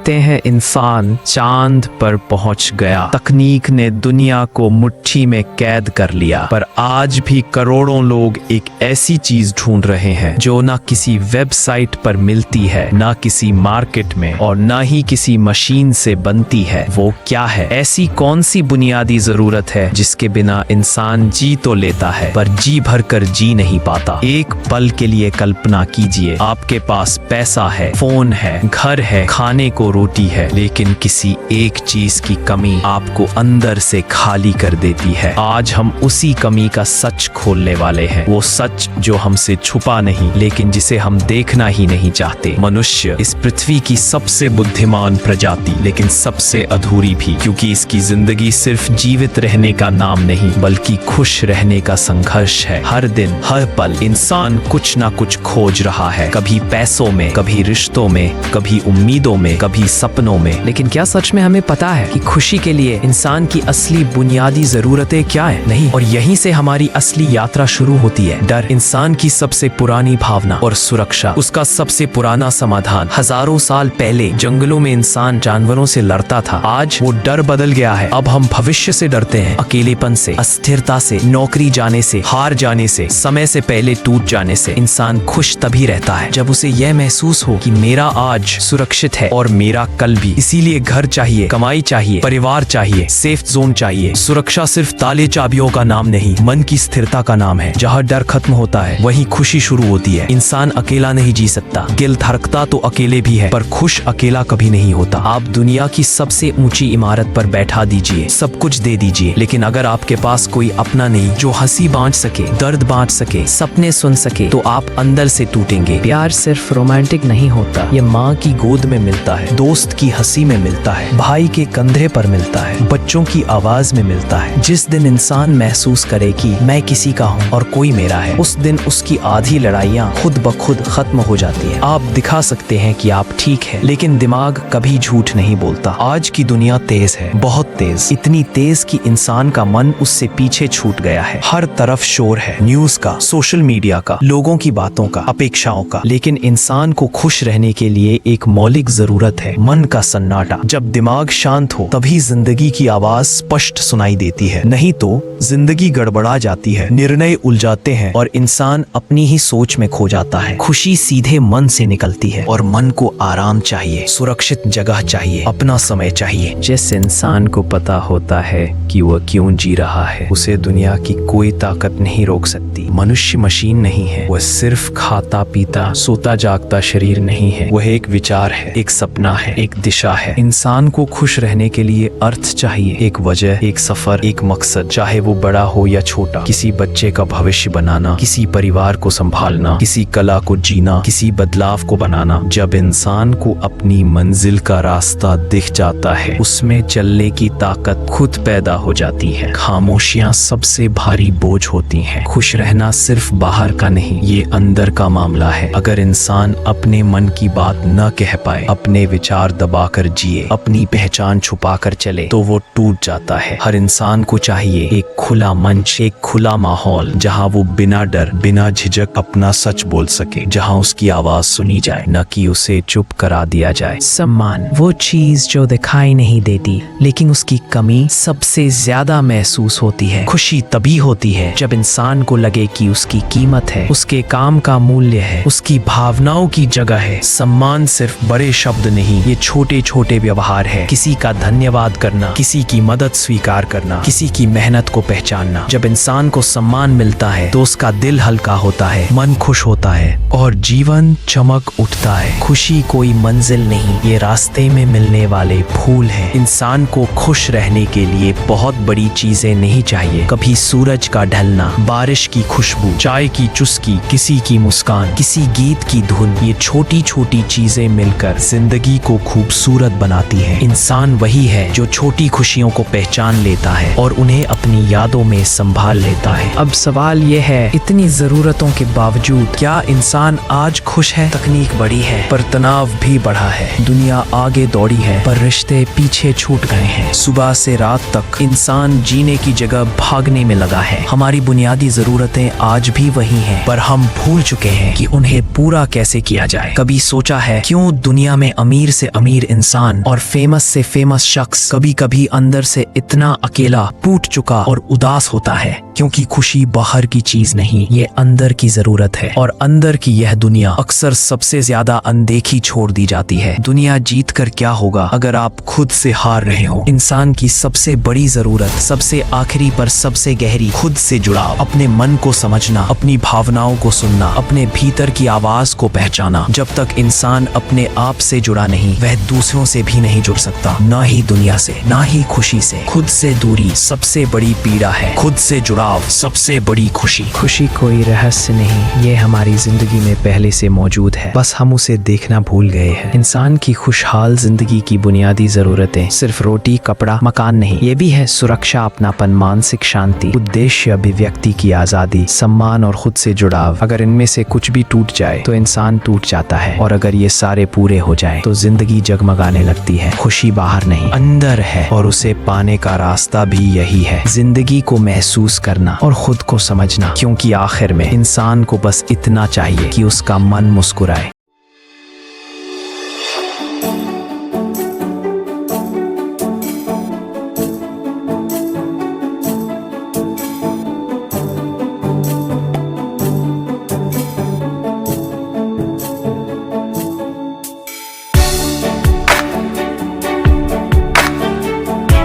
कहते हैं इंसान चांद पर पहुंच गया, तकनीक ने दुनिया को मुट्ठी में कैद कर लिया, पर आज भी करोड़ों लोग एक ऐसी चीज ढूंढ रहे हैं जो ना किसी वेबसाइट पर मिलती है, ना किसी मार्केट में और ना ही किसी मशीन से बनती है। वो क्या है? ऐसी कौन सी बुनियादी जरूरत है जिसके बिना इंसान जी तो लेता है पर जी भर कर जी नहीं पाता? एक पल के लिए कल्पना कीजिए, आपके पास पैसा है, फोन है, घर है, खाने को रोटी है, लेकिन किसी एक चीज की कमी आपको अंदर से खाली कर देती है। आज हम उसी कमी का सच खोलने वाले हैं, वो सच जो हमसे छुपा नहीं लेकिन जिसे हम देखना ही नहीं चाहते। मनुष्य इस पृथ्वी की सबसे बुद्धिमान प्रजाति, लेकिन सबसे अधूरी भी, क्योंकि इसकी जिंदगी सिर्फ जीवित रहने का नाम नहीं बल्कि खुश रहने का संघर्ष है। हर दिन हर पल इंसान कुछ ना कुछ खोज रहा है, कभी पैसों में, कभी रिश्तों में, कभी उम्मीदों में, कभी सपनों में। लेकिन क्या सच में हमें पता है कि खुशी के लिए इंसान की असली बुनियादी जरूरतें क्या है? नहीं। और यहीं से हमारी असली यात्रा शुरू होती है। डर इंसान की सबसे पुरानी भावना और सुरक्षा उसका सबसे पुराना समाधान। हजारों साल पहले जंगलों में इंसान जानवरों से लड़ता था, आज वो डर बदल गया है। अब हम भविष्य से डरते हैं, अकेलेपन से, अस्थिरता से, नौकरी जाने से, हार जाने से, समय से पहले टूट जाने से। इंसान खुश तभी रहता है जब उसे यह महसूस हो कि मेरा आज सुरक्षित है और मेरा कल भी। इसीलिए घर चाहिए, कमाई चाहिए, परिवार चाहिए, सेफ जोन चाहिए। सुरक्षा सिर्फ ताले चाबियों का नाम नहीं, मन की स्थिरता का नाम है। जहाँ डर खत्म होता है वहीं खुशी शुरू होती है। इंसान अकेला नहीं जी सकता, दिल धड़कता तो अकेले भी है, पर खुश अकेला कभी नहीं होता। आप दुनिया की सबसे ऊंची इमारत पर बैठा दीजिए, सब कुछ दे दीजिए, लेकिन अगर आपके पास कोई अपना नहीं जो हंसी बांट सके, दर्द बांट सके, सपने सुन सके, तो आप अंदर से टूटेंगे। प्यार सिर्फ रोमांटिक नहीं होता, ये माँ की गोद में मिलता है, दोस्त की हंसी में मिलता है, भाई के कंधे पर मिलता है, बच्चों की आवाज में मिलता है। जिस दिन इंसान महसूस करे कि मैं किसी का हूँ और कोई मेरा है, उस दिन उसकी आधी लड़ाइयाँ खुद ब खुद खत्म हो जाती है। आप दिखा सकते हैं कि आप ठीक है, लेकिन दिमाग कभी झूठ नहीं बोलता। आज की दुनिया तेज है, बहुत तेज, इतनी तेज कि इंसान का मन उससे पीछे छूट गया है। हर तरफ शोर है, न्यूज का, सोशल मीडिया का, लोगों की बातों का, अपेक्षाओं का। लेकिन इंसान को खुश रहने के लिए एक मौलिक जरूरत है, मन का सन्नाटा। जब दिमाग शांत हो तभी जिंदगी की आवाज स्पष्ट सुनाई देती है, नहीं तो जिंदगी गड़बड़ा जाती है, निर्णय उलझाते हैं और इंसान अपनी ही सोच में खो जाता है। खुशी सीधे मन से निकलती है और मन को आराम चाहिए, सुरक्षित जगह चाहिए, अपना समय चाहिए। जिस इंसान को पता होता है कि वह क्यों जी रहा है, उसे दुनिया की कोई ताकत नहीं रोक सकती। मनुष्य मशीन नहीं है, वह सिर्फ खाता पीता सोता जागता शरीर नहीं है, वह एक विचार है, एक सपना है, एक दिशा है। इंसान को खुश रहने के लिए अर्थ चाहिए, एक वजह, एक सफर, एक मकसद, चाहे वो बड़ा हो या छोटा। किसी बच्चे का भविष्य बनाना, किसी परिवार को संभालना, किसी कला को जीना, किसी बदलाव को बनाना। जब इंसान को अपनी मंजिल का रास्ता दिख जाता है, उसमें चलने की ताकत खुद पैदा हो जाती है। खामोशियां सबसे भारी बोझ होती हैं। खुश रहना सिर्फ बाहर का नहीं, ये अंदर का मामला है। अगर इंसान अपने मन की बात न कह पाए, अपने विचार दबा कर जिए, अपनी पहचान छुपा कर चले, तो वो टूट जाता है। हर इंसान को चाहिए एक खुला मंच, एक खुला माहौल, जहाँ वो बिना डर, बिना झिझक अपना सच बोल सके, जहाँ उसकी आवाज सुनी जाए, न कि उसे चुप करा दिया जाए। सम्मान वो चीज जो दिखाई नहीं देती लेकिन उसकी कमी सबसे ज्यादा महसूस होती है। खुशी तभी होती है जब इंसान को लगे कि उसकी कीमत है, उसके काम का मूल्य है, उसकी भावनाओं की जगह है। सम्मान सिर्फ बड़े शब्द नहीं, ये छोटे छोटे व्यवहार है। किसी का धन्यवाद करना, किसी की मदद स्वीकार करना, किसी की मेहनत को पहचानना। जब इंसान को सम्मान मिलता है तो उसका दिल हल्का होता है, मन खुश होता है और जीवन चमक उठता है। खुशी कोई मंजिल नहीं, ये रास्ते में मिलने वाले फूल हैं। इंसान को खुश रहने के लिए बहुत बड़ी चीजें नहीं चाहिए। कभी सूरज का ढलना, बारिश की खुशबू, चाय की चुस्की, किसी की मुस्कान, किसी गीत की धुन, ये छोटी छोटी चीजें मिलकर जिंदगी को खूबसूरत बनाती हैं। इंसान वही है जो छोटी खुशियों को पहचान लेता है और उन्हें अपनी यादों में संभाल लेता है। अब सवाल ये है, इतनी जरूरतों के बावजूद क्या इंसान आज खुश है? तकनीक बढ़ी है पर तनाव भी बढ़ा है, दुनिया आगे दौड़ी है पर रिश्ते पीछे छूट गए हैं। सुबह से रात तक इंसान जीने की जगह भागने में लगा है। हमारी बुनियादी जरूरतें आज भी वही हैं, पर हम भूल चुके हैं कि उन्हें पूरा कैसे किया जाए। कभी सोचा है क्यों दुनिया में अमीर से अमीर इंसान और फेमस से फेमस शख्स कभी कभी अंदर से इतना अकेला, टूट चुका और उदास होता है, क्योंकि खुशी बाहर की चीज नहीं, ये अंदर की जरूरत है। और अंदर की यह दुनिया अक्सर सबसे ज्यादा अनदेखी छोड़ दी जाती है। दुनिया जीत कर क्या होगा अगर आप खुद से हार रहे हो। इंसान की सबसे बड़ी जरूरत, सबसे आखिरी पर सबसे गहरी, खुद से जुड़ाव, अपने मन को समझना, अपनी भावनाओं को सुनना, अपने भीतर की आवाज को पहचाना। जब तक इंसान अपने आप से जुड़ा नहीं, वह दूसरों से भी नहीं जुड़ सकता, ना ही दुनिया से, ना ही खुशी से। खुद से दूरी सबसे बड़ी पीड़ा है, खुद से जुड़ाव सबसे बड़ी खुशी। खुशी कोई रहस्य नहीं, ये हमारी जिंदगी में पहले से मौजूद है, बस हम उसे देखना भूल गए हैं। इंसान की खुशहाल जिंदगी की बुनियादी जरूरतें सिर्फ रोटी, कपड़ा, मकान नहीं, ये भी है सुरक्षा, अपनापन, मानसिक शांति, उद्देश्य, अभिव्यक्ति की आजादी, सम्मान और खुद से जुड़ाव। अगर इनमें से कुछ भी टूट जाए तो इंसान टूट जाता है, और अगर ये सारे पूरे हो जाए तो जिंदगी जगमगाने लगती है। खुशी बाहर नहीं, अंदर है, और उसे पाने का रास्ता भी यही है, जिंदगी को महसूस करना और खुद को समझना। क्योंकि आखिर में इंसान को बस इतना चाहिए कि उसका मन मुस्कुराए,